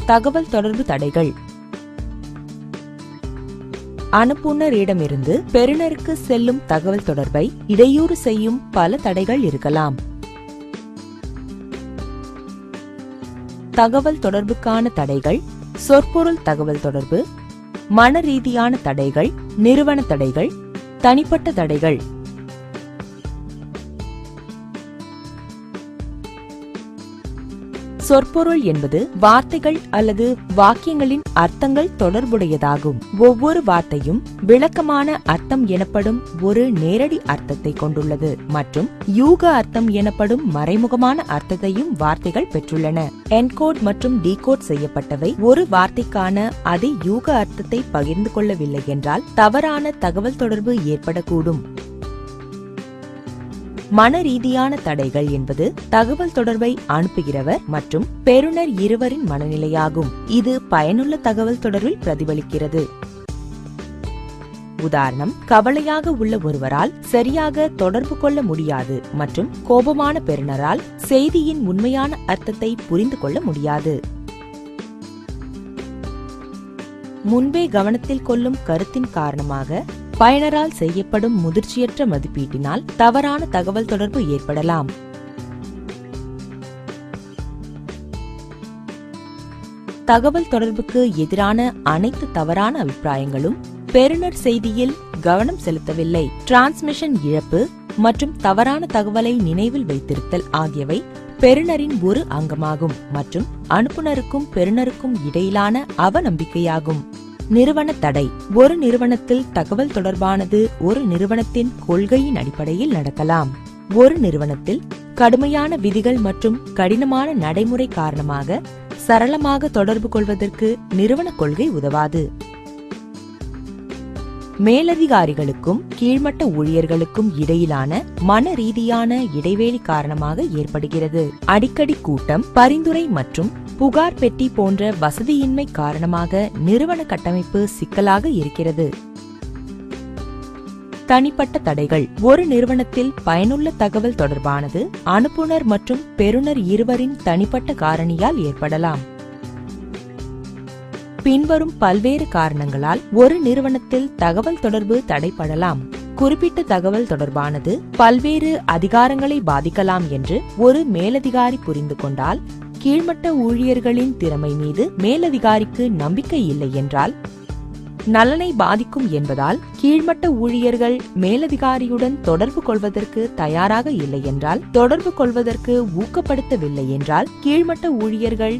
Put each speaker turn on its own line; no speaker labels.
தகவல் தொடர்பு தடைகள். அனுப்புநரிடமிருந்து பெறுநருக்கு செல்லும் தகவல் தொடர்பை இடையூறு செய்யும் பல தடைகள் இருக்கலாம். தகவல் தொடர்புக்கான தடைகள்: சொற்பொருள் தகவல் தொடர்பு, மன ரீதியான தடைகள், நிறுவன தடைகள், தனிப்பட்ட தடைகள். சொற்பொருள் என்பது வார்த்தைகள் அல்லது வாக்கியங்களின் அர்த்தங்கள் தொடர்புடையதாகும். ஒவ்வொரு வார்த்தையும் விளக்கமான அர்த்தம் எனப்படும் ஒரு நேரடி அர்த்தத்தை கொண்டுள்ளது மற்றும் யூக அர்த்தம் எனப்படும் மறைமுகமான அர்த்தத்தையும் வார்த்தைகள் பெற்றுள்ளன. என்கோட் மற்றும் டீகோட் செய்யப்பட்டவை ஒரு வார்த்தைக்கான அதே யூக அர்த்தத்தை பகிர்ந்து கொள்ளவில்லை என்றால் தவறான தகவல் தொடர்பு ஏற்படக்கூடும். மன ரீதியான தடைகள் என்பது தகவல் தொடர்பை அனுப்புகிறவர் மற்றும் பெறுநர் இருவரின் மனநிலையாகும். இது பயனுள்ள தகவல் தொடர்பில் பிரதிபலிக்கிறது. உதாரணம்: கவலையாக உள்ள ஒருவரால் சரியாக தொடர்பு கொள்ள முடியாது மற்றும் கோபமான பெறுநரால் செய்தியின் உண்மையான அர்த்தத்தை புரிந்து கொள்ள முடியாது. முன்பே கவனத்தில் கொள்ளும் கருத்தின் காரணமாக பயனரால் செய்யப்படும் முதிர்ச்சியற்ற மதிப்பீட்டினால் தவறான தகவல் தொடர்பு ஏற்படலாம். தகவல் தொடர்புக்கு எதிரான அனைத்து தவறான அபிப்பிராயங்களும் பெறுநர் செய்தியில் கவனம் செலுத்தவில்லை, டிரான்ஸ்மிஷன் இழப்பு மற்றும் தவறான தகவலை நினைவில் வைத்திருத்தல் ஆகியவை பெறுநரின் ஒரு அங்கமாகும் மற்றும் அனுப்புநருக்கும் பெறுநருக்கும் இடையிலான அவநம்பிக்கையாகும். நிறுவன தடை: ஒரு நிறுவனத்தில் தகவல் தொடர்பானது ஒரு நிறுவனத்தின் கொள்கையின் அடிப்படையில் நடக்கலாம். ஒரு நிறுவனத்தில் கடுமையான விதிகள் மற்றும் கடினமான நடைமுறை காரணமாக சரளமாக தொடர்பு கொள்வதற்கு நிறுவன கொள்கை உதவாது. மேலதிகாரிகளுக்கும் கீழ்மட்ட ஊழியர்களுக்கும் இடையிலான மன ரீதியான இடைவெளி காரணமாக ஏற்படுகிறது. அடிக்கடி கூட்டம், பரிந்துரை மற்றும் புகார் பெட்டி போன்ற வசதியின்மை காரணமாக நிறுவன கட்டமைப்பு சிக்கலாக இருக்கிறது. தனிப்பட்ட தடைகள்: ஒரு நிறுவனத்தில் பயனுள்ள தகவல் தொடர்பானது அனுப்புனர் மற்றும் பெறுநர் இருவரின் தனிப்பட்ட காரணியால் ஏற்படலாம். பின்வரும் பல்வேறு காரணங்களால் ஒரு நிறுவனத்தில் தகவல் தொடர்பு தடைப்படலாம். குறிப்பிட்ட தகவல் தொடர்பானது பல்வேறு அதிகாரங்களை பாதிக்கலாம் என்று ஒரு மேலதிகாரி புரிந்து கொண்டால், கீழ்மட்ட ஊழியர்களின் திறமை மீது மேலதிகாரிக்கு நம்பிக்கை இல்லை என்றால், நலனை பாதிக்கும் என்பதால் கீழ்மட்ட ஊழியர்கள் மேலதிகாரியுடன் தொடர்பு கொள்வதற்கு தயாராக இல்லை என்றால், தொடர்பு கொள்வதற்கு ஊக்கப்படுத்தவில்லை என்றால், கீழ்மட்ட ஊழியர்கள்